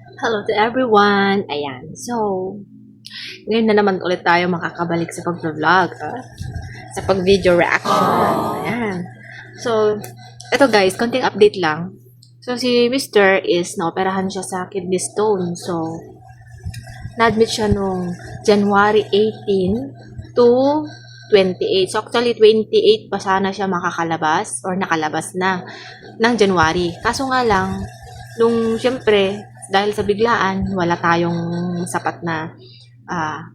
Hello to everyone! Ayan, so, ngayon na naman ulit tayo makakabalik sa pag-vlog, sa pag-video reaction. Ayan. So, eto guys, konting update lang. So, si Mr. is naoperahan siya sa kidney stone. So, na-admit siya nung January 18 to 28. So, actually, 28 pa sana siya makakalabas or nakalabas na ng January. Kaso nga lang, nung syempre, dahil sa biglaan, wala tayong sapat na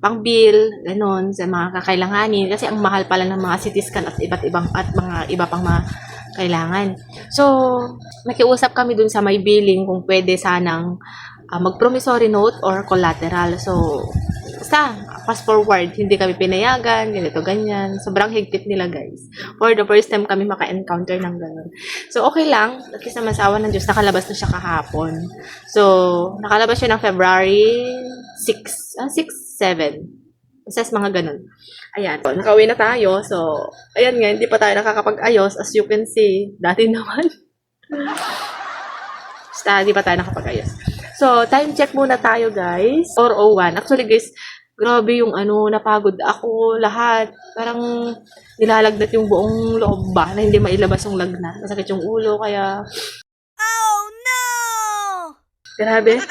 pang-bill, ganun, sa mga kakailanganin. Kasi ang mahal pala ng mga CT scan at mga iba pang mga kailangan. So, nakiusap kami dun sa may billing kung pwede sanang mag-promissory note or collateral. So, basta, fast forward, hindi kami pinayagan, ganito, ganyan. Sobrang higpit nila, guys. For the first time kami maka-encounter ng ganun. So, okay lang. At least naman sa awa ng Diyos, nakalabas na siya kahapon. So, nakalabas siya ng February 6, 7. Basta mga ganun. Ayan. So, nakauwi na tayo. So, ayan nga, hindi pa tayo nakakapag-ayos. As you can see, dati naman. Basta, hindi pa tayo nakapag-ayos. So, time check muna tayo, guys. 4:01. Actually, guys, grabe yung napagod ako lahat. Parang nilalagnat yung buong loob ba na hindi mailabas yung lagnat. Masakit yung ulo, kaya... Oh no! Grabe.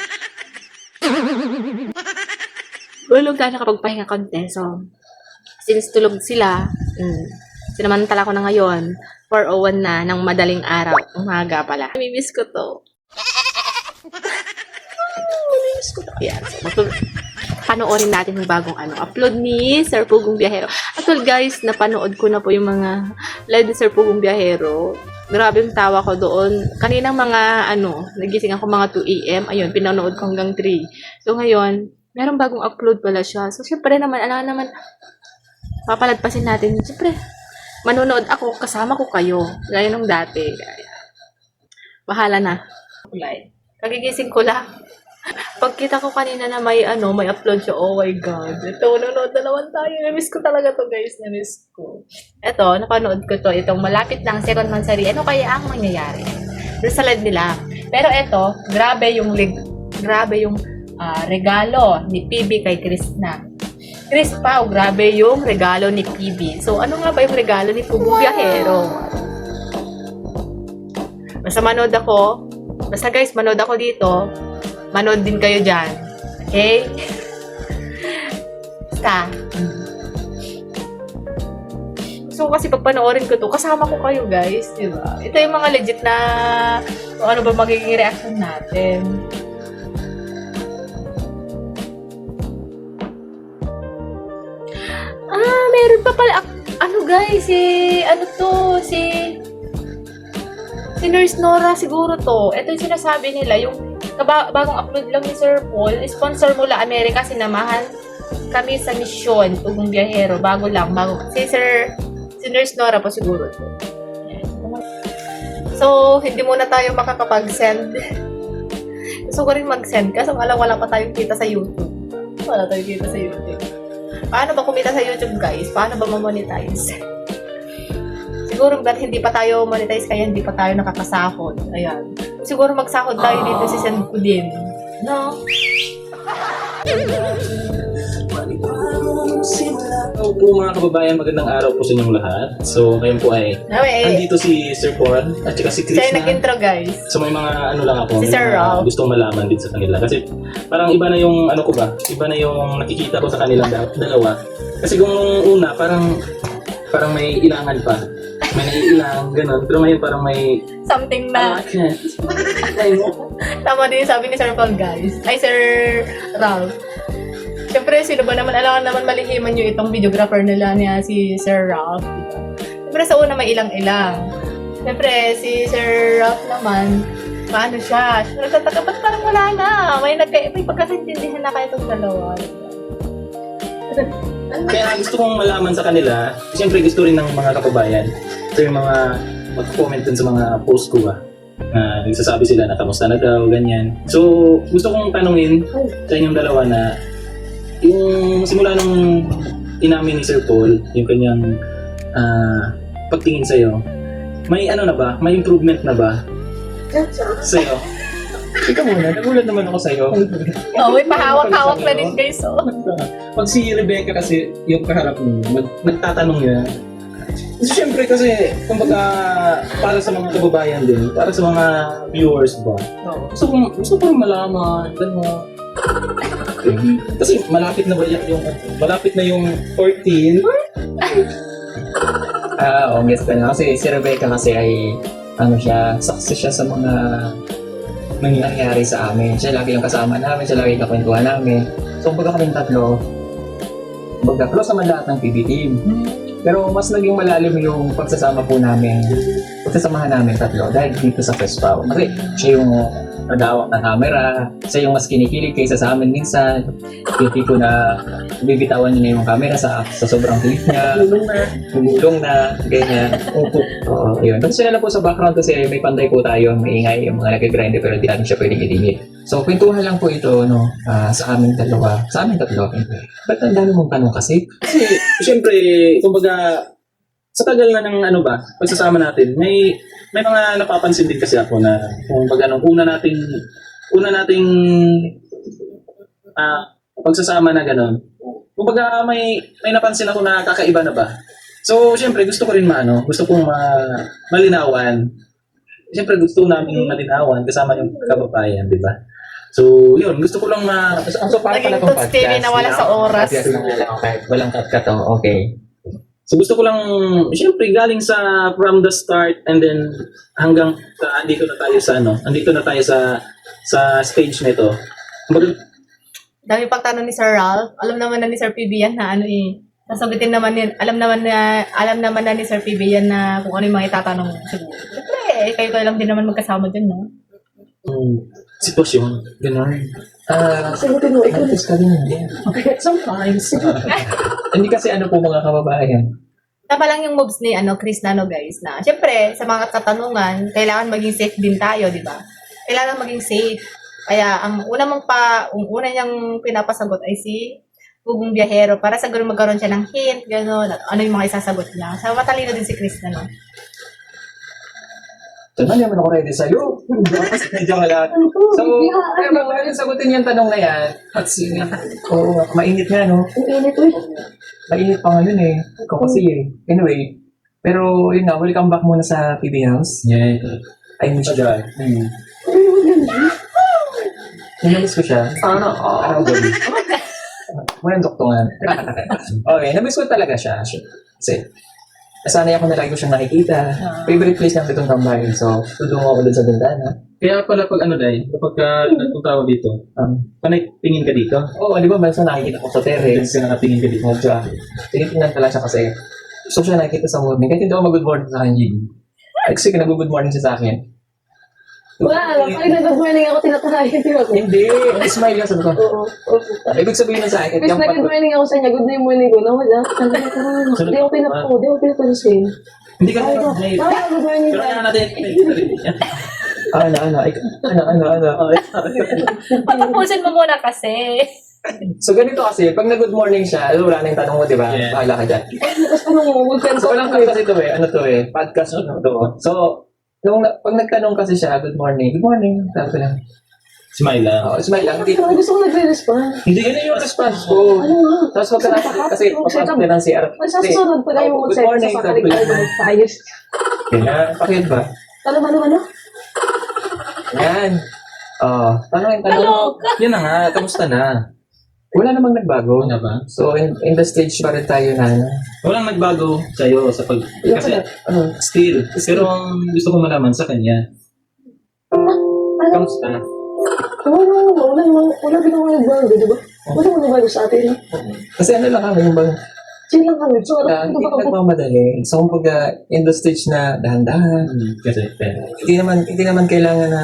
Ulog tayo nakapagpahinga konti. So, since tulog sila, sinamantala ko na ngayon, 4:01 na ng madaling araw. Umaga pala. Namimiss ko to. Namimiss ko to. Yan. So, panoorin natin yung bagong upload ni Sir Pugong Biyahero. Actually guys, napanood ko na po yung mga live ni Sir Pugong Biyahero. Grabe yung tawa ko doon. Kaninang mga nagising ako mga 2 AM. Ayun, pinanood ko hanggang 3. So ngayon, merong bagong upload pala siya. So syempre naman, papaladpasin natin. Syempre, manonood ako, kasama ko kayo. Gaya nung dati. Bahala na. Kagigising ko lang. Pagkita ko kanina na may upload siya, oh my God. Ito, nanonood na naman tayo. Namiss ko talaga to guys, namiss ko. Ito, napanood ko to. Itong malapit ng second monthsary. Ano kaya ang mangyayari? Doon sa live nila. Pero ito, grabe yung regalo ni PB kay Krishna. Chris Pao, grabe yung regalo ni PB. So, ano nga ba yung regalo ni Pugong Biyahero? Basta manood ako. Basta guys, manood ako dito. Manood din kayo dyan. Okay? Basta. So, kasi pag panoorin ko to, kasama ko kayo guys. Diba? Ito yung mga legit na kung ano ba magiging reaction natin. Meron pa pala. Guys, si Nurse Nora siguro to. Ito yung sinasabi nila, yung bagong upload lang ni Sir Paul, sponsor mula Amerika, sinamahan kami sa misyon, Pugong Biyahero, bago. Si Nurse Nora po siguro to. So, hindi muna tayo makakapag-send. Gusto ko rin mag-send, kaso wala pa tayong kita sa YouTube. Wala tayong kita sa YouTube. Paano ba kumita sa YouTube, guys? Paano ba ma-monetize? Siguro hindi pa tayo monetize kaya hindi pa tayo nakakasahod. Ayan. Siguro magsahod tayo dito si send ko din. No? Hello po mga kababayan, magandang araw po sa inyong lahat. So ngayon po ay nandito si Sir Paul at saka si Chris Siya nag-intro, guys. So may mga lang ako, Si may Sir mga Ralph. gustong malaman din sa kanila. Kasi parang iba na yung iba na yung nakikita ko sa kanilang dalawa. Kasi kung una, parang may ilangan pa. May naiilang, gano'n. Pero ngayon parang may... Something na. Tama din yung sabi ni Sir Paul, guys. Ay, Sir Ralph. Siyempre, sino ba naman, alam naman malihiman yung itong videographer nila niya, si Sir Ralph. Diba? Siyempre, sa una may ilang-ilang. Siyempre, si Sir Ralph naman, paano siya? Nagtataka, ba't parang wala na? May pagkakaintindihan na kayo itong dalawa. Kaya gusto kong malaman sa kanila, siyempre gusto rin ng mga kababayan. So yung mga mag-comment dun sa mga post ko ba, na nagsasabi sila na kamusta na daw, ganyan. So gusto kong tanungin sa inyong dalawa na yung simula nung inamin ni Sir Paul, yung kanyang pagtingin sa'yo, may na ba? May improvement na ba? Sa'yo? Ikaw muna, nagulat naman ako sa'yo. Oh, may pahawak-hawak na din guys, oh. Pag si Rebecca kasi, yung kaharap mo, nagtatanong niya. Kasi syempre kasi, kumbaga, para sa mga kababayan din, para sa mga viewers ba, gusto ko malaman, gano'n. Kasi malapit na ba malapit na yung 14? Obvious ka na. Kasi si Rebecca kasi ay, success siya sa mga nangyayari sa amin. Siya lagi yung kasama namin, siya lagi yung kakwentuhan namin. So, kumbaga kaming tatlo, kumbaga close naman lahat ng PB team. Pero mas naging malalim yung pagsasamahan namin tatlo dahil dito sa Fespaw. Kasi siya yung nagawak ng camera, siya yung mas kinikilig kaysa sa amin minsan. Yung tipo na bibitawan niya na yung camera sa sobrang clip niya. Gulong na, ganyan. Oo, yun. Tapos sila na po sa background kasi may panday po tayo, maingay yung mga nag-grind pero di natin siya pwedeng i-limit. So, kwentuhan lang po ito sa aming dalawa. Sa aming tatlo. Ba't ang dami mong tanong kasi? Kasi, syempre, kumbaga, sa tagal na ng pagsasama natin, may mga napapansin din kasi ako na kumbaga nung una nating pagsasama na gano'n. Kumbaga may napansin ako na kakaiba na ba. So, syempre gusto ko rin gusto kong malinawan. Syempre gusto namin malinawan kasama yung kababayan, di ba? So, yun, gusto ko lang So, para pala Naging itong toots TV na wala sa oras. Podcast lang lang, okay. Walang cut-cut, okay. So gusto ko lang, syempre galing sa from the start and then hanggang sa andito na tayo sa stage nito. Dami pang tanong ni Sir Ralph. Alam naman na ni Sir PB yan na sasagutin naman yan. Alam naman na ni Sir PB yan na kung ano yung mga itatanong mo. Siyempre, kayo lang din naman magkasama dyan, no? Sitwasyon, gano'n. Sagutin mo, ikaw ka rin. Sometimes. Hindi kasi po mga kababayan. Tama lang yung moves ni Chris guys, na syempre, sa mga katanungan, kailangan maging safe din tayo, di ba? Kailangan maging safe. Kaya, ang una niyang pinapasagot ay si Gugong Biyahero para sa ganun magkaroon siya ng hint, gano'n, at ano yung mga isasagot niya. So, matalino din si Chris no? So, naman ako ready sa'yo. Medyo wala. So, pero bago natin sagutin yung tanong na yan, at mainit nga, no? Mainit pa ngayon eh. Ikaw kasi eh. Anyway, pero yun nga, welcome back muna sa PB House. Yeah. I miss you. Namiss ko siya. Araw gabi. Walang doktongan. Okay, namiss ko talaga siya. Kasi, nasanay ako na lagi ko siyang nakikita. Favorite place ng itong tambay. So, tudungo ako dun sa bintana. Kaya pala kapag nagpunta ako dito, panay tingin ka dito? Oo, di ba, minsan nakikita ko sa terrace. Kasi nakatingin ka dito. Tingin talaga siya kasi gusto siya nakikita sa morning. Kahit hindi ako mag-good morning sa akin, Jig. Kasi nag-good morning siya sa akin. Wala, pag nag-good morning ako, tinatarahin din ako. Hindi, smile lang sabi ko. Oo. Ibig sabihin na sa akin, Tapos nag-good morning ako sa kanya, good morning ko, nawala. Hindi ako pinapansin. Hindi ka na Good morning pero ka. kaya natin Patapusin mo muna kasi. So ganito kasi, pag nag-good morning siya, wala na yung tanong mo, di ba? Yeah. Bahala ka dyan. Tapos tanong mo, mag-cancel So walang kasi ito podcast to. So, pag nagtanong kasi siya, good morning, sabi ko lang. smile lang. Smile lang. Pero gusto ko nagre-respond. Hindi yun yung response ko. Ano nga? Tapos wag ka na, kasi papasok na ng CR. Magsasunod pa kayo Good morning, sa kakalig tayo magpaayos. Kaya, pakit ba? Ano? Yan. Tanong. Yan na nga, kamusta na? Wala namang nagbago. Wala ba? So, in the stage pa rin tayo na, Walang nagbago sa'yo sa kasi still. Pero ang gusto ko malaman sa kanya, kamusta na? Wala din ako nagbago, di ba? Wala mo nagbago sa atin. kasi lang kami, yung bang, Chill lang kami. So, hindi nagmamadali. So, kumbaga, in the stage na dahan-dahan, Kasi, hindi naman kailangan na,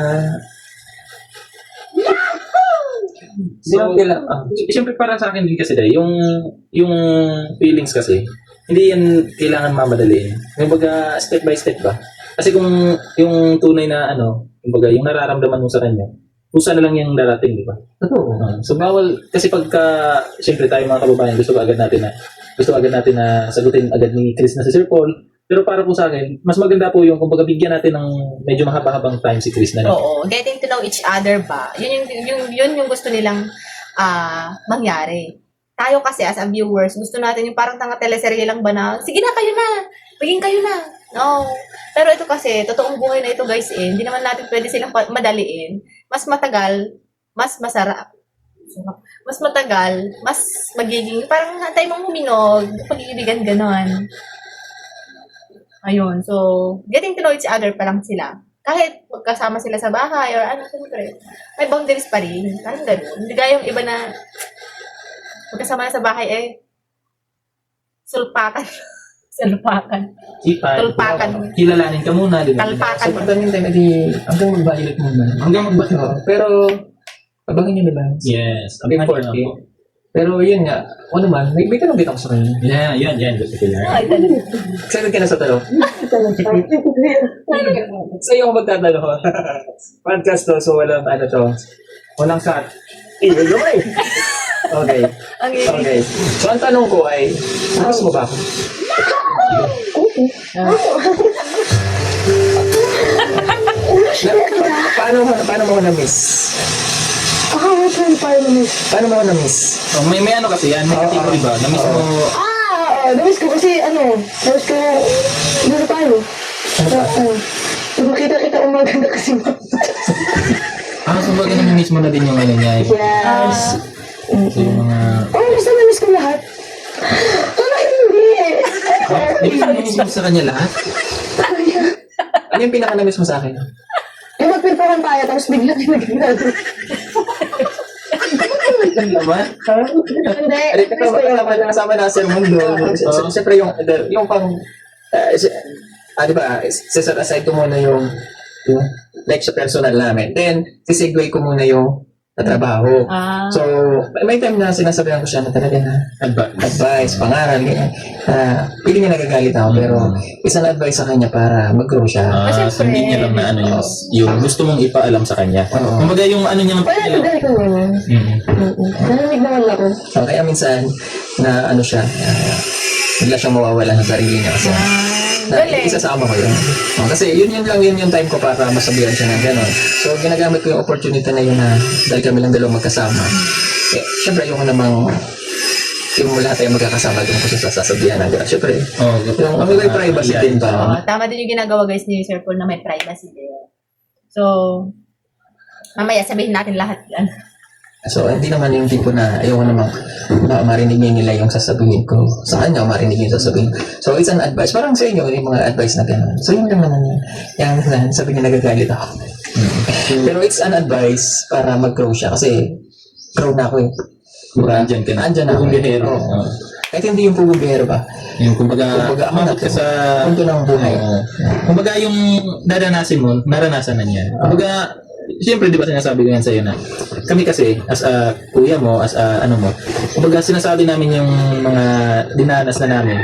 hindi naman kailangan, siyempre para sa akin din kasi dahil yung feelings kasi, hindi yan kailangan mamadaliin. Kumbaga, step by step ba? Kasi kung yung tunay na kumbaga, yung nararamdaman mo sa kanya, kusa na lang yung darating, di ba? totoo. So bawal kasi pagka siyempre tayo mga kababayan gusto agad natin na sagutin agad ni Chris na si Sir Paul Pero para po sa akin, mas maganda po yung kumbaga bigyan natin ng medyo mahaba-habang time si Chris na. Oo, getting to know each other ba? Yun yung gusto nilang mangyari. Tayo kasi as a viewers, gusto natin yung parang tanga teleserye lang ba na, sige na, kayo na, maging kayo na. No. Pero ito kasi, totoong buhay na ito guys hindi naman natin pwede silang madaliin. Mas matagal, mas masarap. Mas matagal, mas magiging, parang hantay mong huminog, pag-iibigan ganon. Ayun, so, getting to know each other pa lang sila. Kahit magkasama sila sa bahay or ano, siyempre, may boundaries pa rin. Parang gano'n. Hindi gaya yung iba na magkasama na sa bahay, sulpakan. Sulpakan. Tulpakan. Kilalanin ka muna, di ba? Talpakan. So, pagdating tayo, hanggang mag-violet muna. Hanggang magbato. Pero, abangin nyo nila. Yes. Big 40. Pero yun nga, o naman, may tanong dito ako sa kanya. Yeah, yan. Gusto ko yan. Ay, talaga. Excited ka na sa tanong? Sa iyo ako magtatanong. Podcast to, so walang ano to. Walang cut. Okay. Okay. So ang tanong ko ay, miss mo ba ako? Paano mo ko na-miss? Paano mo ko na-miss? Oh, may ano kasi yan, may category ba? Na mismo, Namiss ko kasi namiss ko, doon tayo. Makita umaga na kasi kumbaga nami-miss mo na din yung ano niya. Yes. So, yung mga... Basta namiss ko lahat. Hindi. Hindi ka nami-miss mo sa kanya lahat? Ano yung pinaka-na-miss mo sa akin? Yung magpintuhan tayo, tapos bigla pinagignan. Ano naman? Hindi. Kasama na Sir Mundo. Siyempre yung pang, di ba, set aside ko muna yung like sa personal namin. Then, sisegue ko muna yung trabaho. So, may time na sinasabihan ko siya na talaga na advice, pangaral, ganyan. Pili niya nagagalit ako, pero isang advice sa kanya para mag-grow siya. So hindi niya lang na ano yung gusto mong ipaalam sa kanya. Oo. Kumbaga yung ano niya... Wala na dahil ko naman. Nalamig naman ako. So, kaya minsan, na ano siya, bigla siyang mawawala sa sarili niya kasi isasama ko yun. Kasi yun yung time ko para masabihan siya ng gano'n. So, ginagamit ko yung opportunity na yun na dahil kami lang dalawang magkasama. Siyempre, ayoko namang yung lahat tayo magkakasama doon ko sa sasabihan ng gano'n. Siyempre, yung may privacy din ba? Tama din yung ginagawa guys ni Sir Paul na may privacy din. So, mamaya sabihin natin lahat yan. So, hindi naman yung tipo na ayoko namang marinig nila yung sasabihin ko. Sa kanya, marinig yung sasabihin. So, it's an advice. Parang sa inyo, yung mga advice na gano'n. So, yun lang naman yun. Yan, sabi niya nagagalit ako. Pero it's an advice para mag-grow siya. Kasi, grow na ako eh. Andyan ka na. Andyan ako. Bumbihero. Oo. Kahit hindi yung bumbihero ba? Yung kumbaga umabot ka sa... punto ng buhay. Kumbaga yung naranasan mo, naranasan na niya. Kumbaga, siyempre, di ba sinasabi ko yan sa'yo na kami kasi, as a kuya mo, as a ano mo, kumbaga sinasabi namin yung mga dinanas na namin,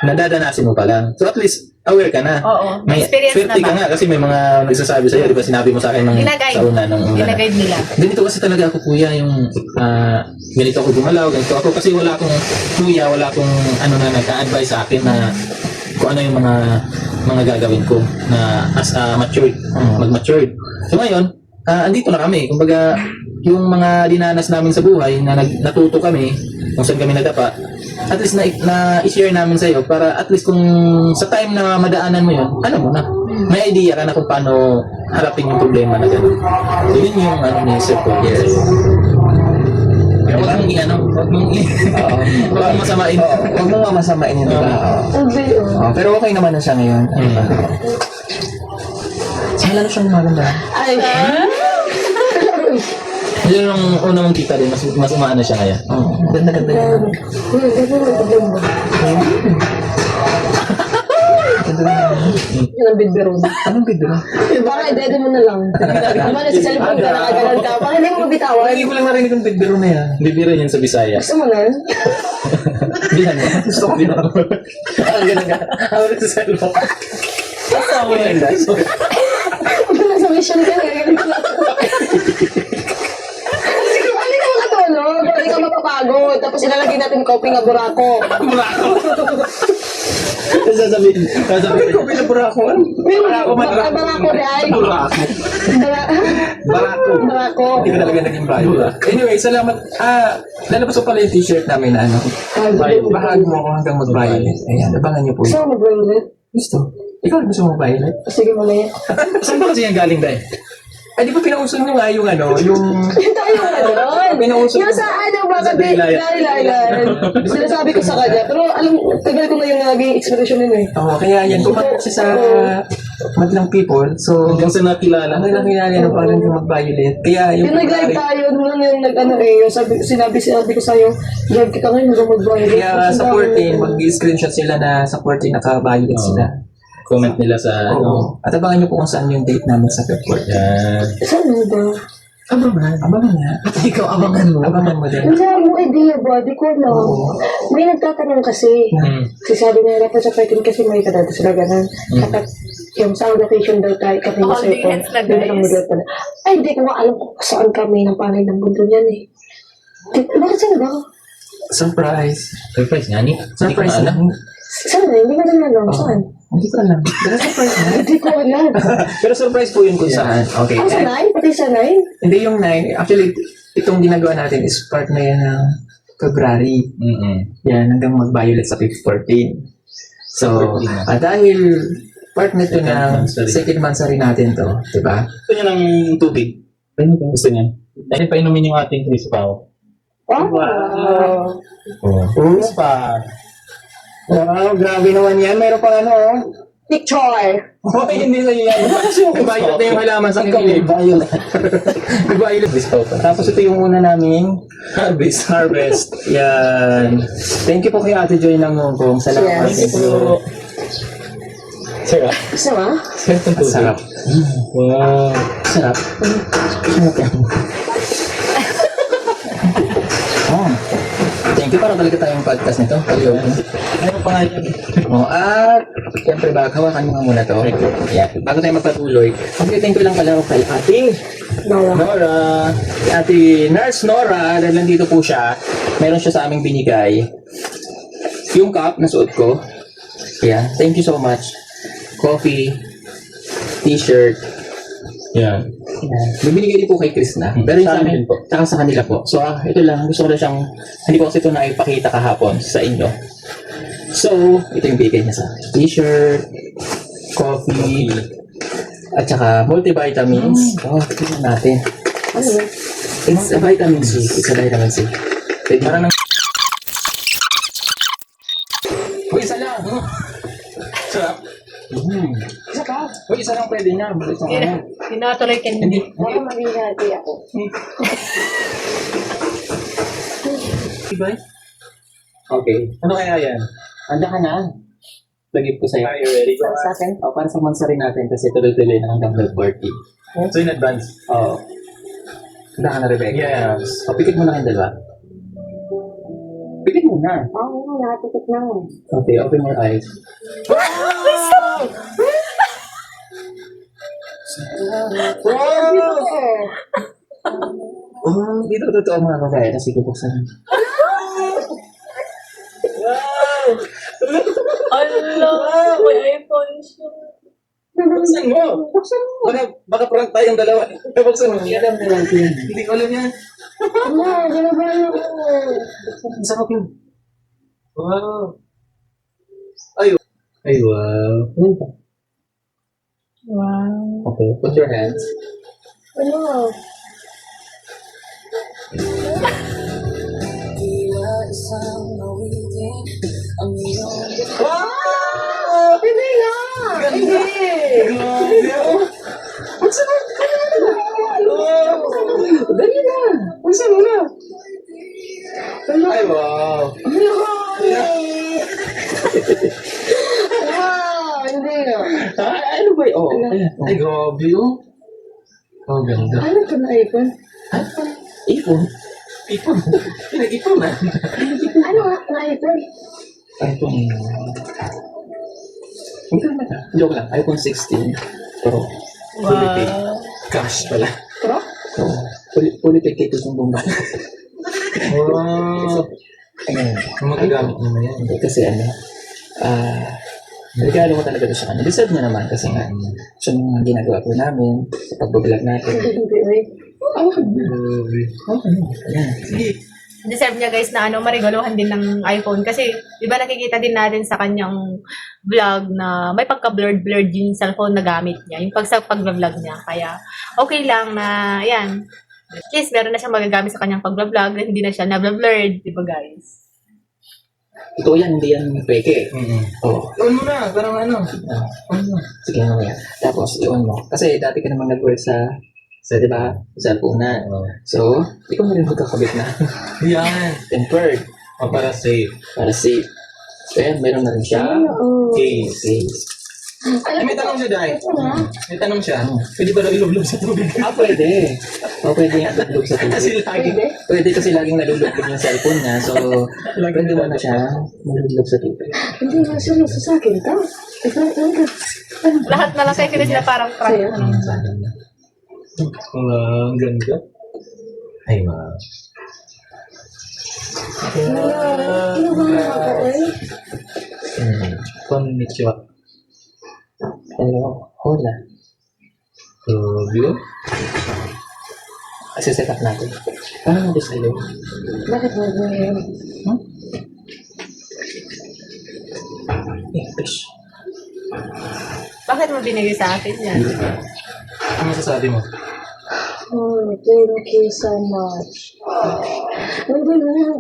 nadadanasin mo pa lang. So at least, aware ka na. Oo, May experience swerte na ka ba? nga kasi may mga nagsasabi sa'yo, di ba sinabi mo sa akin nung sa una. Ginaguide nila. Ganito kasi talaga ako kuya, yung ganito ako gumalaw, ganito ako kasi wala akong kuya, wala akong ano na nagka-advise sa akin na kung ano yung mga gagawin ko na as a matured, mag-matured. So ngayon, andito na kami. Kumbaga, yung mga dinanas namin sa buhay na natuto kami kung saan kami nadapa, at least na-share namin sa iyo para at least kung sa time na madaanan mo yun, alam mo na. May idea ka na kung paano harapin yung problema na gano'n. So yun yung ano ni Sir Paul. Yes. Pero huwag mong huwag mong masamain. Huwag mong masamain yun, diba? Pero okay naman na siya ngayon. Saan lalo siyang maganda? Ay. Yun yung una mong kita din, mas umaano siya ngayon. Ganda-ganda yun. Yun ang bidbiro na. Anong bidro? Parang i-dede mo na lang. Naman na sa cellphone ka, nakagalan ka. Parang hindi mo mabitawan. Hindi ko lang narinig yung bidro na yan. Bibiro yun sa Visayas. Gusto mo na? Bihan mo. Gusto ko bihan mo. Ganun ka. Ako rin sa cellphone. Huwag na sa mission ka. Hindi ka makatulog. Hindi ka mapapagod. Tapos ilalagay natin coffee nga burako. Burako. Sasabihin ko, pinabura ako. Barako dahil. Barako. Hindi ko talaga naging bayo. Anyway, salamat. Lalabas ko pala yung t-shirt namin na ano. Bahagi mo ako hanggang mag-violet. Ayan, abangan niyo po. Gusto mo mag-violet? Gusto. Ikaw gusto mo violet? Sige, mamaya. Saan ba kasi yan galing dahil? Ay, di ba pinauso nyo nga yung ano, yung... Yung tayo na doon. Pinauso Yung sa ano, baka di, lari-lari. Sinasabi ko sa kanya. Pero alam, tagal ko na yung naging expression yun eh. Oo, kaya yan. Kumakas siya sa madlang people. So, Hanggang sa nakilala. ano lang kinala na parang yung mag-violet. Kaya yung... Yung nag-live tayo, nung yung nag-ano eh, yung sinabi ko sa'yo, live kita ngayon, nung mag-violet. Kaya supporting, mag-screenshot sila na supporting naka-violet sila. Comment nila sa ano. Oo. At abangan nyo po kung saan yung date namin sa Pepport. Yan. Saan mo ba? Abangan nga. Ikaw, abangan mo. Abangan mo din. Hindi mo idea ba? Di ko alam. May nagtatanong kasi. Kasi sabi niya, dapat sa 13 kasi may kadado sila ganun. Dapat yung sa location daw tayo kami sa ito. Audience na, guys. Pala. Ay, hindi ko nga alam kung saan kami ng panay ng mundo niyan eh. Bakit saan ba? Surprise. Surprise nga ni. Surprise Hindi ko lang. alam. Saan na? Hindi ko na alam. Saan? Hindi ko alam. Pero surprise na. Hindi ko alam. Pero surprise po yun kung saan. Okay. Ang sa 9? Pati sa 9? Hindi yung 9. Actually, itong ginagawa natin is part na yan ng February. Yan, hanggang mag-violet sa 14. So, dahil part na ito ng second monthsary natin to, di ba? Gusto niya ng tubig. Gusto niya. Dahil painumin yung ating Chris Pao. Wow. Chris Pa. Wow, grabe naman yan. Meron pang ano, oh. Picture. Oh, hindi sa yan. Violet na yung halaman sa kilid. Violet. Violet. Chris Pao pa. Tapos ito yung una naming Harvest. yan. Thank you po kay Ate Joy ng Hong Kong. Salamat. Yes. Thank you. Sarap. Gusto mo? Sarap ng tubig. Sarap. Wow. Sarap. Sarap yan. Oh. Thank you. Parang talaga tayong podcast nito. Ano pa nga yan? At siyempre hawakan mo nga muna to. Yeah. Bago tayo magpatuloy, thank you lang pala kay ating Nora. Si Ate Nurse Nora, dahil nandito po siya, meron siya sa aming binigay. Yung cup na suot ko. Yeah. Thank you so much. Coffee, t-shirt. Yan. Yeah. Bibinigay din po kay Chris na. Pero yung Sa sa amin amin din po. tsaka sa kanila po. So, ito lang. Gusto ko lang siyang, hindi ko kasi ito na ipakita kahapon sa inyo. So, ito yung bigay niya sa t-shirt, coffee, at saka multivitamins. Oh, tingnan natin. Ano yun? It's a vitamin C. It's a vitamin C. Pwede Para nang... Uy, isa lang. Sarap. Isa pa. Uy, isa lang pwede na. Ito nga. Tinatuloy ka Hindi. Baka mag-inati ako. Diba? Okay. Ano kaya yan? Handa ka na. Lagip ko sa'yo. Are you ready? Sa akin? Para sa mansari natin kasi tuloy-tuloy na hanggang 12:40. So in advance. Oo. Handa ka na, Rebecca? Yes. Pikit mo na kayong dalawa. Pikit mo na. Oo, nakatikit na ako. Okay, open your eyes. Oh, dito totoo mga babae. Tapos ikupuksan. Allah, may iPhone siya. Buksan mo. Buksan mo. Baka prank tayong dalawa. Buksan mo. Alam na lang yan. Hindi ko alam yan. Ano, ginabahan ako. Ang sarap yun. Wow. Ay, wow. Yan pa. Wow. Okay, put your hands. Ano? Wow! Hindi nga! Hindi! Grabe oh. Buksan mo. Dali na! Buksan mo na. Ay, wow. Wow! Hindi nga. Ano ba yun? Oh, ay, grabe oh. Oh, ganda. Ano ito na iPhone? Ipon. Ipon. Pinag-ipon na. Ano nga na iPhone? iPhone. Hindi naman ah. Joke lang. iPhone 16 Pro. Fully paid. Cash pala. Pro? So, fully paid kay Tusong Bumba. Wow. Ayun. Magagamit naman yan. Kasi ano, regalo ko talaga ito sa kanya. Deserve niya naman kasi nga, siya mga ginagawa po namin sa pagbablog natin. Hindi, ay. Ayan. Deserve niya guys na marigaluhan din ng iPhone kasi di ba nakikita din natin sa kanyang vlog na may pagka-blurred yung cellphone na gamit niya, yung pag-vlog niya. Kaya okay lang na yan. At least meron na siyang magagamit sa kanyang pag-vlog, hindi na siya na-blurred, di ba guys? Ito yan, hindi yan peke. Oo. On mo na, parang ano. Sige nga. Tapos, iwan mo. Kasi dati ka naman nag-work sa di ba? Cellphone na. So, ikaw na rin magkakabit na. Yan. Tempered. Para safe. Para safe. So, yan, meron na rin siya. Oo. Case. Ay, may tanong siya, Day. May tanong siya. Pwede ba daw ilublob sa tubig? Pwede. Pwede nga nalulog sa Kasi tubig. lagi. Pwede kasi laging nalulog yung cellphone niya. So, pwede mo na siya nalulog sa tubig. Hindi na seryoso sa akin, ta. Ikaw, Lahat na lang kay Chris na parang prank. Sa'yo? Ang ganda. Ay, ma. Kinuha ako, eh. Konnichiwa. Hello. Hola. Rubio. Kasi set up natin. Paano natin sa'yo? Bakit mo yun? English. Bakit mo binigay sa akin yan? Ano masasabi mo? Oh, thank you so much. Ano ba yun?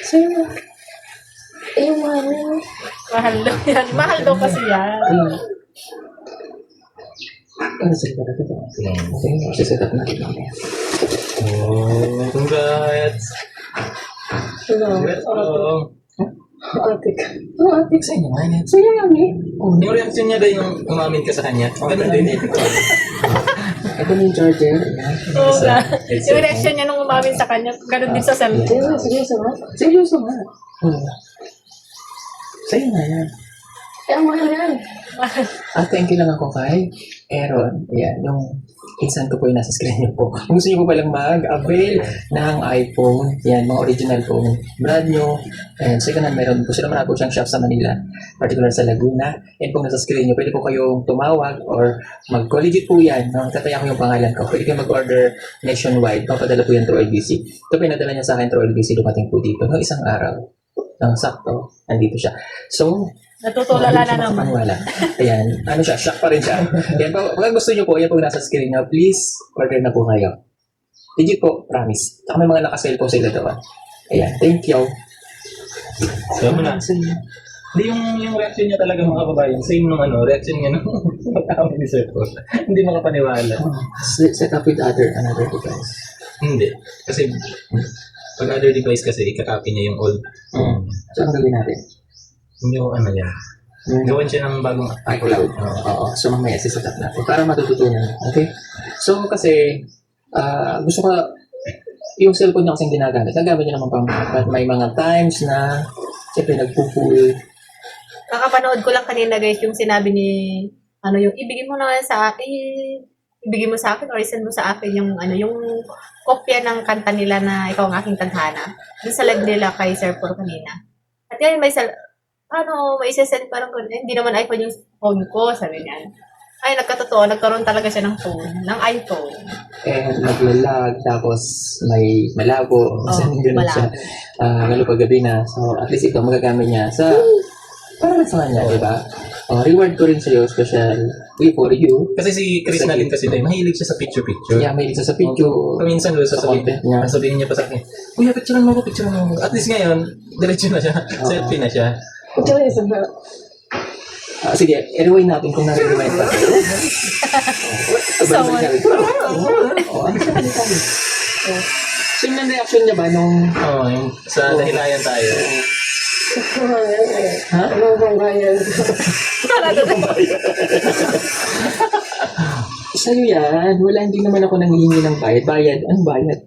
Sa'yo, ano? Mahal daw yan. Mahal daw kasi yan. Ano sa'yo talaga ito? Okay, kasi set up natin. Oh, congrats. Congrats, bro. Ate ka. Ate ka. Sa inyo, man. Sa'yo yan, eh. Yung reaction niya ba yung umamin ka sa kanya? Ganun din eh. Ito na yung charger. Oo nga. Yung reaction niya nung umamin sa kanya, ganun din sa cellphone. Seryoso nga? Seryoso nga. Sa'yo na yan. Eh, ang mahal yan. Thank you lang ako kay Aaron. Ayan, yung pinsan ko po yung nasa screen niyo po. Kung gusto niyo po palang mag-avail ng iPhone, yan, mga original phone, brand new, and second hand, meron po sila marami po siyang shop sa Manila, particular sa Laguna, and kung nasa screen niyo, pwede po kayong tumawag or mag-collegate po yan, no? Tataya ko yung pangalan ko, pwede kayo mag-order nationwide, papadala po yan through LBC. Ito pinadala niya sa akin through LBC, dumating po dito, no, isang araw. Nang sakto, nandito siya. So, Natutulala na naman. wala. Ayan, ano siya, shock pa rin siya. Ayan, pag gusto niyo po, yan po nasa screen niyo, please, order na po kayo. Legit po, promise. Saka may mga nakasale po sila doon. Ayan, thank you. So, na. Hindi yung reaction niya talaga mga kababayan. Same nung reaction niya nung pag-amin ni Sir Paul. Hindi makapaniwala. Set up with another device. Hindi. Kasi, pag other device kasi, ikakopy niya yung old. So, ang gawin natin? Hindi ko yan. Gawan siya ng bagong iCloud. Oo. So, mamaya set up natin para matututunan. Okay? So, kasi, gusto ko, yung cellphone niya kasing ginagamit. Nagamit niya naman pang may mga times na, siyempre, nagpo-full. Kakapanood ko lang kanina guys yung sinabi ni, yung ibigay mo na sa akin, ibigay mo sa akin or send mo sa akin yung, yung kopya ng kanta nila na Ikaw ang Aking Tadhana. Yung sa live nila kay Sir Paul kanina. At yan, may may isa-send parang hindi naman iPhone yung phone ko, sabi niya. Ay, nagkaroon talaga siya ng phone, ng iPhone. Naglalag, tapos may malabo. Ganun siya. Lalo pag gabi na. So, at least ito magagamit niya para sa kanya, di ba? Reward ko rin sa'yo, special for you. Kasi si Chris na rin kasi mahilig siya sa picture-picture. Yeah, may isa sa picture. Paminsan content niya. sasabihin niya pa sa akin, Kuya, picturean mo ko. At least ngayon, diretso na siya. Selfie na siya. Ito yung isang na. Sige, i-rewind natin kung nare-rewind pa. So yung reaction niya ba nung... Oo, yung sa dahilayan tayo. Ha? Ano bang bayan? Sa'yo yan. Wala, hindi naman ako nanghihingi ng bayad. Bayad? Anong bayad?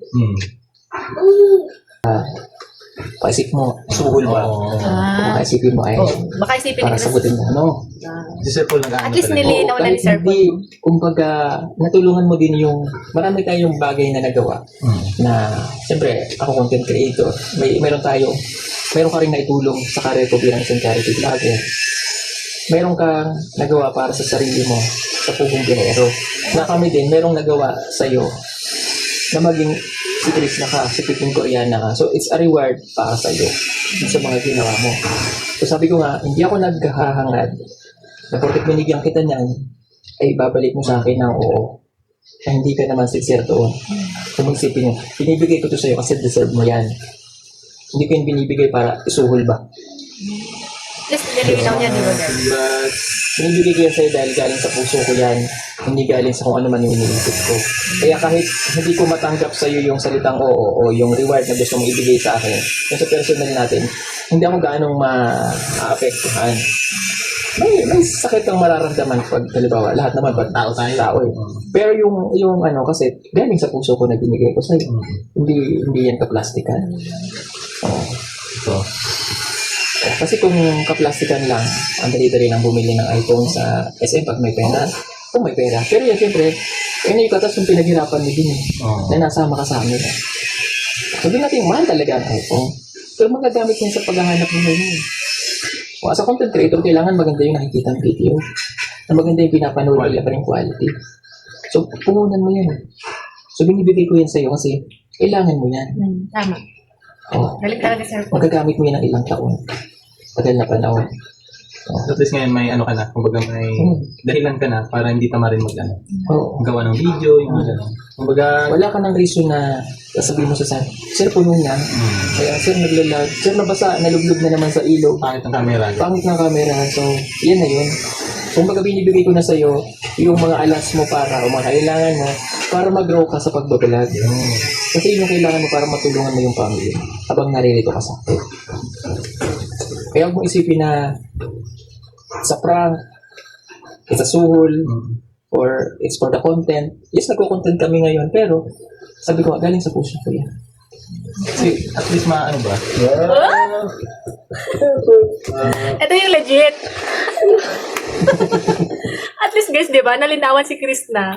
Paisip mo, suhol ba? Ah. Paisipin mo, ay, Baka isipin ni para Chris. sagutin mo, ano? Si Sir Paul nag-ano At least talaga. nilinaw na ni Kahit Sir hindi, Paul. kumbaga, natulungan mo din yung, marami tayong bagay na nagawa na, siyempre, ako content creator, meron ka rin naitulong sa career ko bilang isang charity vlogger. Meron kang nagawa para sa sarili mo sa Pugong Pinero. Na kami din, merong nagawa sa'yo na maging si Chris na ka, si Piping Koreana ka. So, it's a reward para sa'yo sa mga ginawa mo. So, sabi ko nga, hindi ako naghahangad na porket binigyan kita niyan, ay babalik mo sa akin ng oo. Na hindi ka naman sincere doon. Kung isipin nyo, binibigay ko to sa'yo kasi deserve mo yan. Hindi ko yung binibigay para isuhol ba. At least nilinaw niya, di ba guys? But, Binibigay ko yan sa'yo dahil galing sa puso ko yan. Hindi galing sa kung ano man yung iniisip ko. Kaya kahit hindi ko matanggap sa'yo yung salitang oo o yung reward na gusto mong ibigay sa akin, yung sa personal natin, hindi ako gaanong ma-apektuhan. May sakit ang mararamdaman pag, halimbawa, lahat naman pag tao tayo, tao eh. Pero yung ano, kasi galing sa puso ko na binigay ko sa'yo. Hindi yan kaplastikan. so, Kasi kung kaplastikan lang, ang dali-dali lang bumili ng iPhone sa SM pag may pera. Kung may pera. Pero yan, siyempre, yun yung katas yung pinaghirapan mo din eh. Na nasama ka sa amin. Sabihin natin, mahal talaga ang iPhone. Pero magagamit mo sa paghahanap mo ngayon. O, as a content creator, kailangan maganda yung nakikita ng video. Na maganda yung pinapanood nila pa rin quality. So, puhunan mo yan. So, binibigay ko yan sa'yo kasi kailangan mo yan. Tama. O, Galing talaga Sir Paul. magagamit mo yan ng ilang taon. Tagal na panahon. at least ngayon may ano ka na, kumbaga may dahilan ka na para hindi tama rin mag-ano. Oo. Gawa ng video, yung mga gano'n. Kumbaga, Wala ka ng reason na sasabihin mo sa san, sir, puno na. Kaya, sir, naglalag. Sir, nabasa, nalublog na naman sa ilog. pangit ang camera. Pangit ng camera. So, yan na yun. Kung baga binibigay ko na sa'yo, yung mga alas mo para, o mga kailangan mo, para mag-grow ka sa pagbabalag. Kasi yun yung kailangan mo para matulungan mo yung family habang naririto ka sa akin. Kaya huwag mo isipin na sa prank, it's a suhol, or it's for the content. Yes, nagko-content kami ngayon, pero sabi ko, galing sa puso ko yan. Kasi at least maano ba? Ito yung legit. At least guys, di ba, nalinawan si Chris na.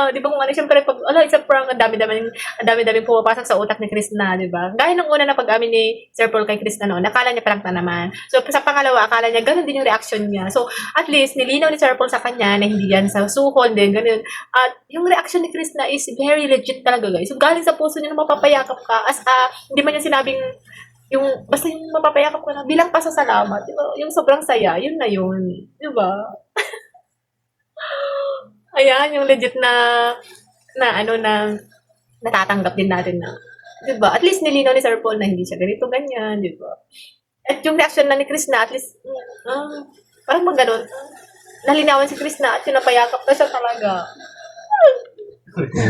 Di ba kung ano, syempre, pag, it's a prank, ang dami-daming pumapasok sa utak ni Chris na, di ba? Gaya ng una na pag-amin ni Sir Paul kay Chris na noon, akala niya prank na naman. So, sa pangalawa, akala niya, ganun din yung reaction niya. So, at least, nilinaw ni Sir Paul sa kanya na hindi yan sa suhol din, ganun. At yung reaction ni Chris na is very legit talaga, guys. So, galing sa puso niya na mapapayakap ka, hindi man niya sinabing, basta yung mapapayakap ko na, bilang pasasalamat, diba? Yung sobrang saya, yun na yun. Diba? Ayan, yung legit na natatanggap din natin na, diba? At least nilinaw ni Sir Paul na hindi siya ganito, ganyan, diba? At yung reaction na ni Chris na, at least, parang ganun, nalinawan si Chris na at yung napayakap na siya talaga.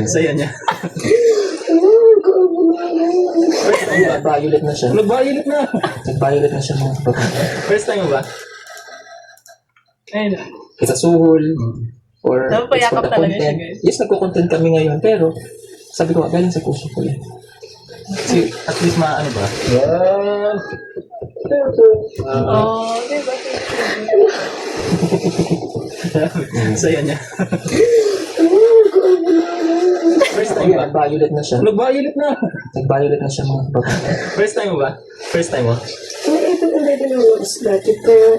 Saya niya. Nag-violet na siya. Nag-violet na. Nag-violet na siya mga kapatid. First time mo ba? Ayun. It's a suhol, or it's for Napapayakap the talaga siya, content. guys. Yes, nagko-content kami ngayon, pero sabi ko, galing sa puso ko yan. Kasi at least maano ba? Diba? Saya niya. First time Ayun, ba? nag-violet na siya. Nag-violet na. Nag-violet na siya mga kapatid. First time mo ba? First time mo? Ito already na once dati, pero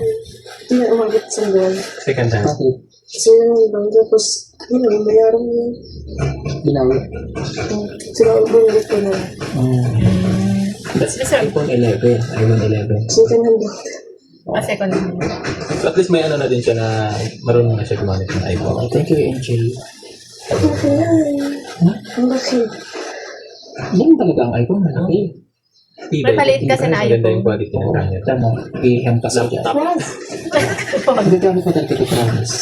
hindi na umabot sa buwan. Second time. Bakit? Kasi nang ibang tapos, bayaran mo yun. Binawi. Sila ang bumalik ko na. That's Yes, sir. iPhone 11. iPhone 11. Kasi ka nang bakit. Second. So at least may ano na din siya na marunong na siya gumamit ng iPhone. Okay, thank you, NJ. Bakit na? Ang bakit? Yan talaga ang iPhone. Malaki. May maliit kasi na Maganda iPhone. yung quality ng camera. Tama. I-hem ka sa dyan. Ang gagamit ko talaga ito, promise.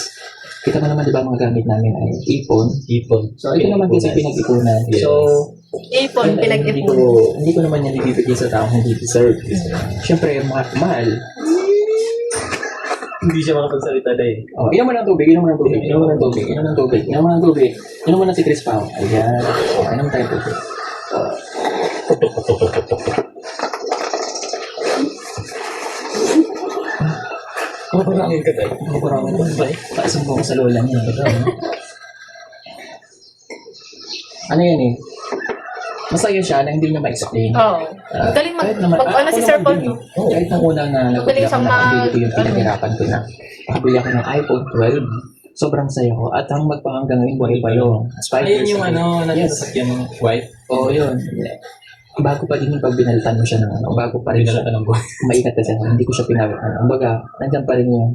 Kita mo naman, di ba, mga gamit namin ay iPhone. iPhone. So, ito naman kasi pinag-ipunan. Yes. So, Ipon, hindi pinag-ipon. ko naman yan ibibigay sa taong hindi deserve. Siyempre, mahal. Hindi siya makapagsalita dahil. Oh, inom mo ng tubig, inom mo ng tubig, inom mo ng tubig, inom mo ng tubig, inom mo ng tubig. Inom mo na si Chris Pao. Ayan. Oh, inom tayo tubig. Paparangin ka tayo. Paparangin ko ba? Paisumbong ko sa lola niya. Ano yan eh? Masaya siya na hindi niya ma-explain. Oo. Magaling Kahit naman, ano si ako Sir naman Paul? din eh. Kahit nung una na Magaling siyang nakabili ko yung pinaghirapan ko na. Nakabili ako ng iPhone 12. Sobrang saya ko. At ang magpahanggang ngayon, buhay pa yun. As 5 Ayun years yung ago. ano, Yes. nasasakyan ng white. Oo, yun. Bago pa din yung pag binalitan mo siya ng ano. Bago pa rin siya. Pinalata ng buhay. Maingat na siya. Hindi ko siya pinawit. Kumbaga, nandyan pa rin yung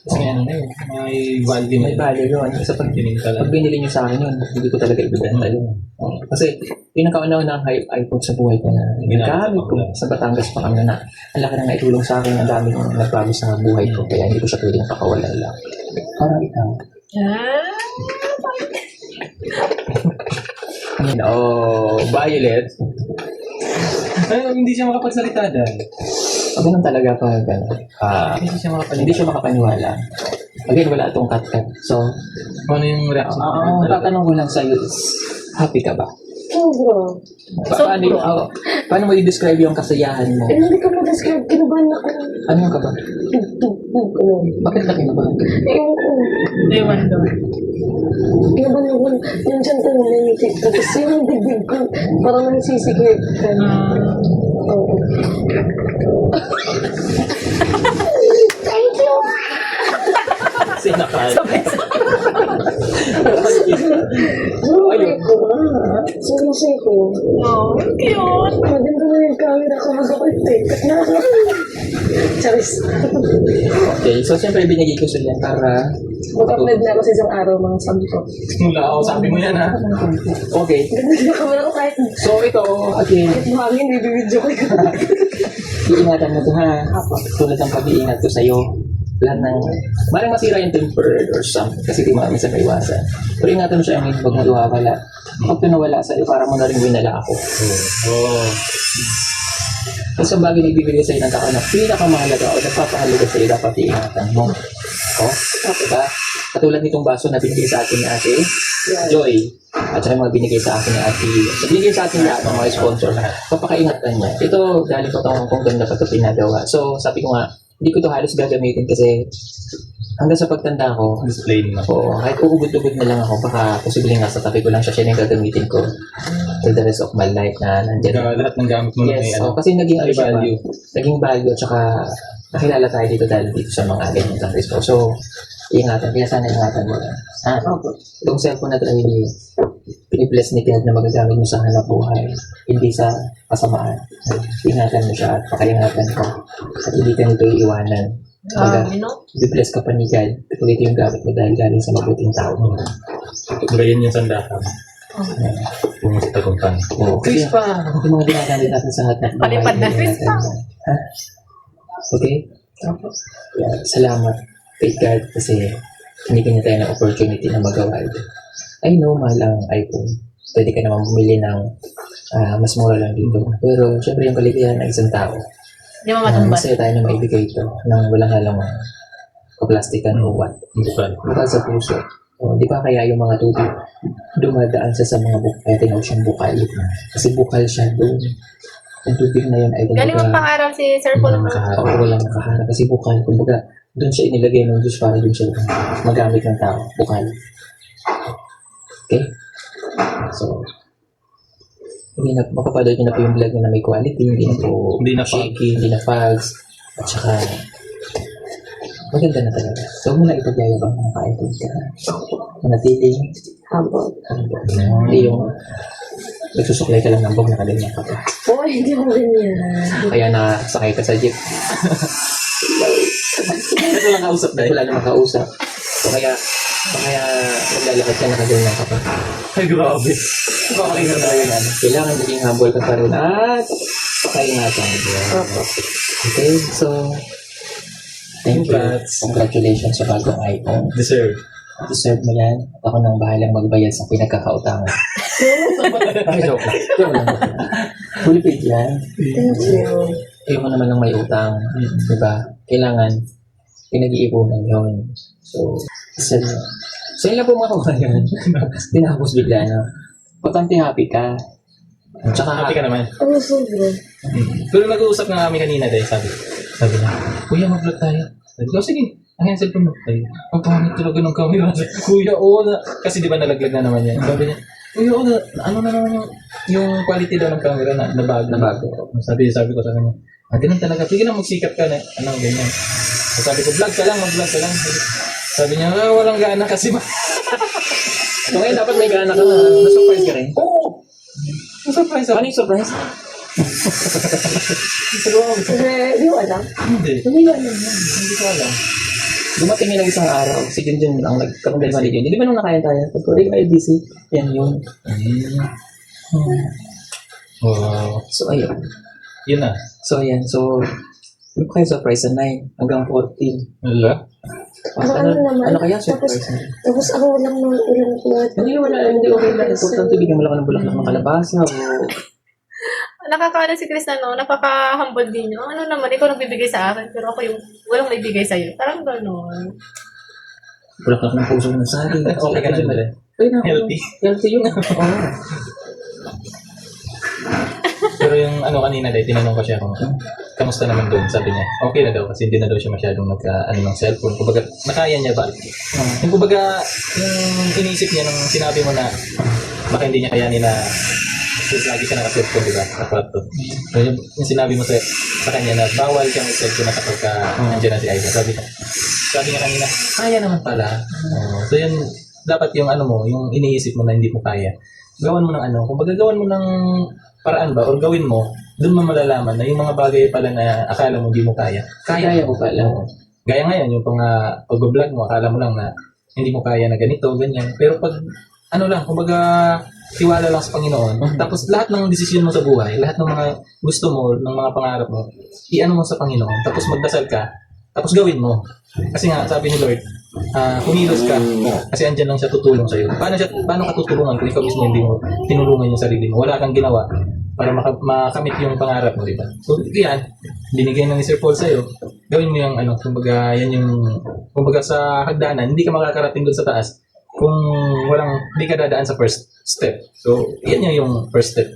Kasi ano na yun, may value na may value yun. Kasi pag Tininta Pag binili niyo sa akin yun, hindi ko talaga ibibenta yun. Oo. Kasi pinakauna na iPhone sa buhay ko na ginagamit ko sa Batangas pa kami na ang laki na naitulong sa akin, ang dami nang nagbago sa buhay ko, kaya hindi ko siya pwedeng pakawalan lang. Parang ikaw. Violet. Ay, hindi siya makapagsalita dahil. Ganun talaga pa gano'n. Hindi siya makapaniwala. Again, wala itong cut-cut. So, Ano yung reaction? ang tatanong ko lang sa'yo is, happy ka ba? Sobra. Paano mo i-describe yung kasiyahan mo? Hindi ko ma-describe. Kinabahan ako. Ano yung kaba? Bakit ka kinabahan? Ewan ko. Ewan doon. Kinabahan ako. Nandiyan ko naninitig ko. Tapos yung dibdib ko. Parang nagsisikip. Oo. Thank you. Sinakal. Sorry ko. Sorry ko. Oh, cute. Maganda na yung camera ko. Mag-take. Na ako. Charis. Okay, so siyempre binigay ko sila para... Mag-upload na ako sa isang araw mga sabi ko. Mula ako, sabi mo yan ha. Okay, Ganda na camera ko kahit so ito, again, mahangin. Bibidyo ko yun. iingatan mo to ha. Tulad ng pag-iingat ko sa'yo. Lahat ng... Maring masira yung tempered or something kasi di marami sa maiwasan. Pero ingatan mo siya, I mean, huwag mo iwawala. Pag pinawala sa'yo, parang mo na rin winala ako. Oo. Kasi ang bagay na ibibigay sa'yo ng tao na pinakamahalaga o nagpapahalaga sa'yo, dapat iingatan mo. O? Diba? Katulad nitong baso na binigay sa atin ni Ate Joy. At saka yung mga binigay sa akin ni Ate. So, binigay sa atin lahat ng mga sponsor. Papakaingatan niya. Ito, dahil ko itong kung ganda pa ito pinagawa. So, sabi ko nga, hindi ko ito halos gagamitin kasi hanggang sa pagtanda ko, Display mo. oo, kahit uugod-ugod na lang ako, baka posibleng nasa tabi ko lang siya na yung gagamitin ko for the rest of my life na nandiyan. Lahat ng gamit mo Yes, may ano. kasi naging ano may siya ba? value. Naging value at saka nakilala tayo dito dahil dito sa mga ganyan sa Cristo. So, ingatan. Kaya sana ingatan mo lang. Itong cellphone na ito ay pinibless ni God na magagamit mo sa hanap buhay. Hindi sa kasamaan. Ingatan mo siya at pakaingatan ko. At hindi ka nito iiwanan. Bibless ka pa ni God. Kung ito yung gamit mo dahil galing sa mabuting tao. Ganyan yung sandakan. Kung sa tagumpang. Oo. Kasi yung mga ginagamit natin sa hanap buhay. Palipad na ingatan Chris pa. mo. Ha? Okay? Yeah, salamat kay God kasi binigyan niya tayo ng opportunity na magawa ito. I know, mahal ang iPhone. Pwede ka naman bumili ng mas mura lang dito. Pero syempre yung kaligayahan ng isang tao. Hindi mo matumba. Masaya tayo na maibigay ito nang walang halang kaplastikan o what. Bukal. Bukal sa puso. O, di ba kaya yung mga tubig dumadaan sa mga bukal, tinawag siyang bukal. Kasi bukal siya doon. Yung tubig na yun ay Galing ang pangaral si Sir Paul. walang nakaharap. Kasi bukal, kumbaga, doon siya inilagay ng Diyos para doon siya magamit ng tao. Bukal. Okay? So, hindi na, mapapanood nyo na po yung vlog na may quality, hindi na po Hindi na shaky, hindi na fags, at saka, maganda na talaga. So, huwag mo na ipagyayabang na naka-iPhone ka. Manatiling, Habang. hindi yung nagsusuklay ka lang ng bog, nakaganyan ka pa. Oo, hindi ko ganyan. Kaya nakasakay ka sa jeep, Ito lang kausap dahil. wala na makausap. So, kaya maglalakad ka nakaganyan ka pa. Ay, grabe. Pakakinggan tayo yan. Kailangan maging humble ka pa rin at pakaingatan. Okay, so thank you. Congratulations sa bagong iPhone. Deserve. Deserve mo yan. At ako nang bahalang magbayad sa pinagkakautangan. Ay, joke lang. Joke lang. Fully paid yan. Thank you. Kayo mo naman ng may utang. Diba? Kailangan pinag-iipunan yun. So, isa yun. So, yun lang po mga kabayan. Tinapos bigla na. Importante happy ka. At saka Happy ka naman. Oo, sobra. Pero nag-uusap nga kami kanina dahil sabi niya, Kuya, mag-vlog tayo. Sabi ko, sige, ang yung cellphone mo. Ay, ang pangit talaga ng camera. Kuya, oo na. Kasi di ba nalaglag na naman yan. Sabi niya, kuya, oo na, ano na naman yung quality daw ng camera na bago. Sabi ko sa kanya, ganun talaga. Sige na, magsikap ka na. Ano, ganyan. So, sabi ko, vlog ka lang, mag-vlog ka lang. Sabi niya, walang gana kasi ba? So ngayon dapat may gana ka na. Na-surprise ka rin. Oo! Surprise ako. Ano yung surprise? Kasi, di ko alam. Hindi. Hindi ko alam. Dumating yun ng isang araw, si Junjun ang nagkaroon din mali Junjun. Di ba nung nakain tayo? Pagkuling ay busy. Yan yun. Wow. So ayun. Yun na. So ayan. So, ano kayo surprise sa 9 hanggang 14? Wala. Ano naman? Ano kaya surprise na? Tapos ako lang ng ilang buwan. Hindi okay lang. Importante bigyan mo lang ng bulaklak ng kalabasa o Nakakaano si Chris na, no? Napaka-humble din yun. Ano naman, ikaw nagbibigay sa akin, pero ako yung walang nagbigay sa'yo. Parang gano'n. bulaklak ng puso ng sari. Okay ka na Dun. dali. Ay, naku. Healthy. Healthy yun. Oo. Pero yung ano kanina dahil tinanong ko siya kung kamusta naman doon, sabi niya, okay na daw kasi hindi na daw siya masyadong ng cellphone. Kumbaga, nakaya niya ba? Yung kumbaga, yung iniisip niya nung sinabi mo na baka hindi niya kayanin na lagi siya naka-cellphone, di ba? Sa kwarto. So, yung sinabi mo sa kanya na bawal siyang cellphone na kapag nandiyan na si Aiza. Sabi niya kanina, kaya naman pala. So yun, dapat yung ano mo, yung iniisip mo na hindi mo kaya. Gawan mo ng ano, kumbaga gawan mo ng paraan ba, or gawin mo, doon mo malalaman na yung mga bagay pala na akala mo hindi mo kaya. Kaya mo pala. Gaya ngayon, yung pag-vlog mo, akala mo lang na hindi mo kaya na ganito, ganyan. Pero pag, ano lang, kumbaga, tiwala lang sa Panginoon. Tapos lahat ng desisyon mo sa buhay, lahat ng mga gusto mo, ng mga pangarap mo, i-ano mo sa Panginoon. Tapos magdasal ka, tapos gawin mo. Kasi nga, sabi ni Lord, kumilos ka, kasi andyan lang siya tutulong sa'yo. Paano ka tutulungan kung ikaw mismo hindi mo tinulungan yung sarili mo? Wala kang ginawa para makamit yung pangarap mo, di ba? So, yan, binigay na ni Sir Paul sa'yo, gawin mo yung ano, kumbaga, yan yung, kumbaga sa hagdanan, hindi ka makakarating doon sa taas kung hindi ka dadaan sa first step. So, yan yung first step.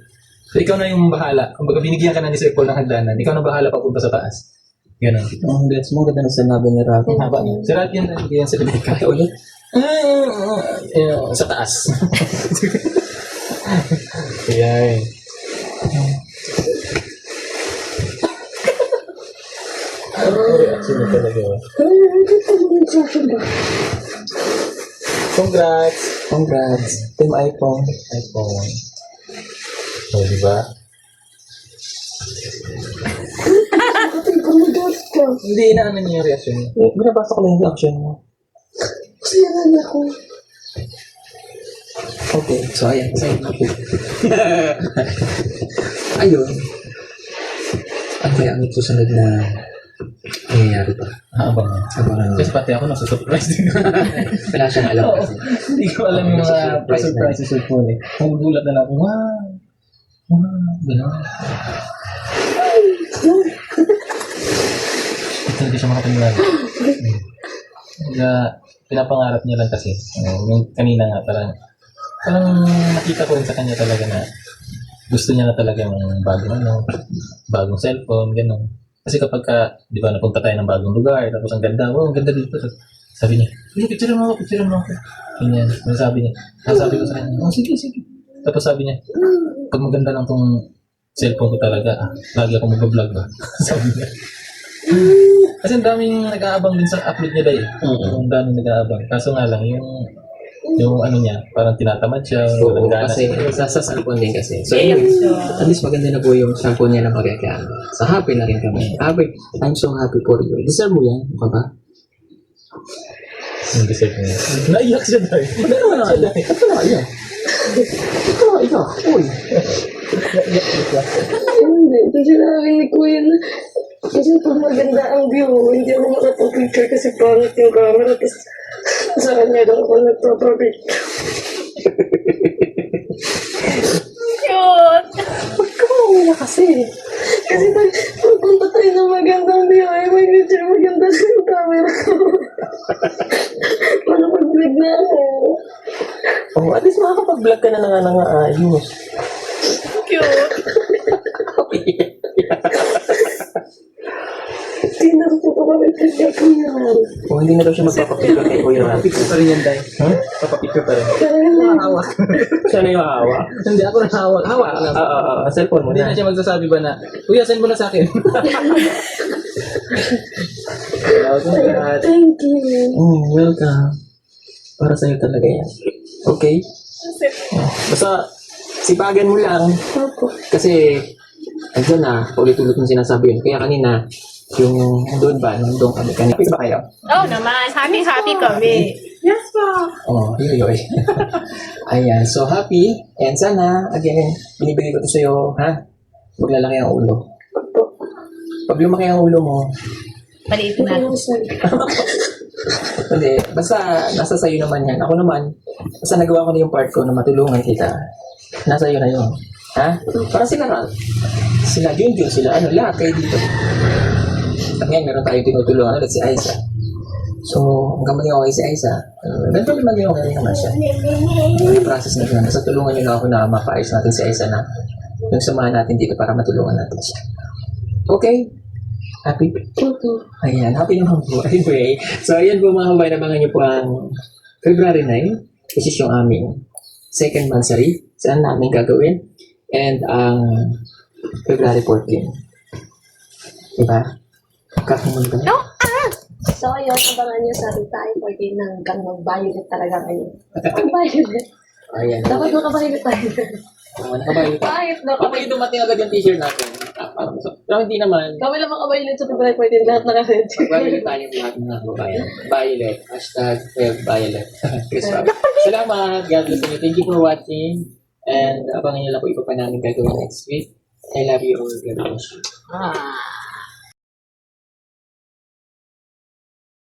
So, ikaw na yung bahala. Kumbaga, binigyan ka na ni Sir Paul ng hagdanan, ikaw na bahala papunta sa taas. Ganun. Ang gets mo, ganda na sinabi ni Rafi. Haba niya. Si Rat yan, hindi yan sa bibig ka. Ulit. Sa taas. Ayan. Reaction mo talaga. Congrats! Congrats. Team iPhone. iPhone. O, diba? Hindi na ano niya yung reaction mo. Binabasa ko lang yung reaction mo. Kasi yan ako. Okay, so ayan. Ayun. Ano kaya ang susunod na nangyayari pa? Abang mo. Abangan mo. Kasi pati ako nasa-surprise din. Wala siyang alam Oo. kasi. Hindi ko alam yung mga pa-surprise sa phone eh. Magugulat na lang ako, wow! Wow! Gano'n. Hindi siya makapaniwala. Kaya pinapangarap niya lang kasi. Yung kanina nga parang nakita ko rin sa kanya talaga na gusto niya na talaga ng bagong cellphone, gano'n. Kasi kapag di ba, napunta tayo ng bagong lugar, tapos ang ganda, wow, ang ganda dito. Sabi niya, picture mo ako. Ganyan. Sabi niya, sabi ko sa kanya, oh, sige. Tapos sabi niya, pag maganda lang tong cellphone ko talaga, lagi ako mag-vlog ba? Sabi niya. Kasi ang daming nag-aabang din sa upload niya dahil. Ang daming nag-aabang. Kaso nga lang, yung ano niya, parang tinatamad siya. Oo, walang gana. kasi sa cellphone din kasi. So, yun. At least maganda na po yung cellphone niya na magkakaya. So, happy na rin kami. Happy. I'm so happy for you. Deserve mo yan. Mukha ba? Hindi siya niya. Naiyak siya dahil. Naiyak siya dahil. Ito na, iyak. Ito na, iyak. Uy. Hindi. Kasi sinabi ni Kuya na, kasi pag maganda ang view, hindi ako makapag-picture kasi pangit yung camera. Tapos sa kanya lang ako nagpapapicture. Cute! Kumawala kasi. Kasi pag punta tayo ng magandang view, ay may picture maganda sa yung camera ko. Makapag-vlog na ako. Oh, at least makakapag-vlog ka na nga ayos. Cute! Hindi na ako makapag-vlog na Kuya. hindi na daw siya magpapapicture kay Kuya Rafi. Picture pa rin yan, Day. Huh? Papapicture pa rin. Hawak. Siya na yung hawak. Hindi, ako na hawak. Hawak ka lang. Cellphone mo Hindi na. na siya magsasabi ba na, Kuya, send mo na sa akin. Thank you. Welcome. Para sa'yo talaga yan. Okay? Basta, sipagan mo lang. Opo. Kasi, andyan na, paulit-ulit mo sinasabi yun. Kaya kanina, yung doon ba, nandun kami kanina. Happy ba kayo? Oh naman, happy kami. Yes po. Oh, yoy. Ayan, so happy. And sana, again, binibigay ko to sa'yo, ha? Huwag lalaki ang ulo. Pag lumaki ang ulo mo, Paliitin Hindi natin. mo sir. hindi, basta nasa sa'yo naman yan. Ako naman, basta nagawa ko na yung part ko na matulungan kita. Nasa iyo na yun. Ha? Para sila Junjun, sila lahat kayo dito. At ngayon, meron tayong tinutulungan ulit si Aiza. So, hanggang maging okay si Aiza, eventually maging okay naman siya. May process na yun. Basta tulungan niyo na ako na mapaayos natin si Aiza na yung samahan natin dito para matulungan natin siya. Okay? Happy? Opo. Ayan, happy naman po. Anyway, so ayan po mga kabayan, nabangan niyo po ang February 9, which is yung aming second monthsary. Saan namin gagawin? And ang February 14. Diba? Kakumul ba niya? So, ayun, abangan nyo sa tayo pwede ng gang mag-violet talaga kayo. Mag-violet. Ayan. Dapat maka-violet tayo. Nakabayo pa. Kahit na Kapag dumating agad yung t-shirt natin. Pero hindi naman. kami lang maka-violet sa February 14, lahat naka-red. Magbabalik tayo lahat ng mga kabayan. Violet. Hashtag Violet. Chris Rob. Salamat. God bless you. Thank you for watching. And abangan nyo lang po iba pa namin gagawin next week. I love you all. God bless you. Ah.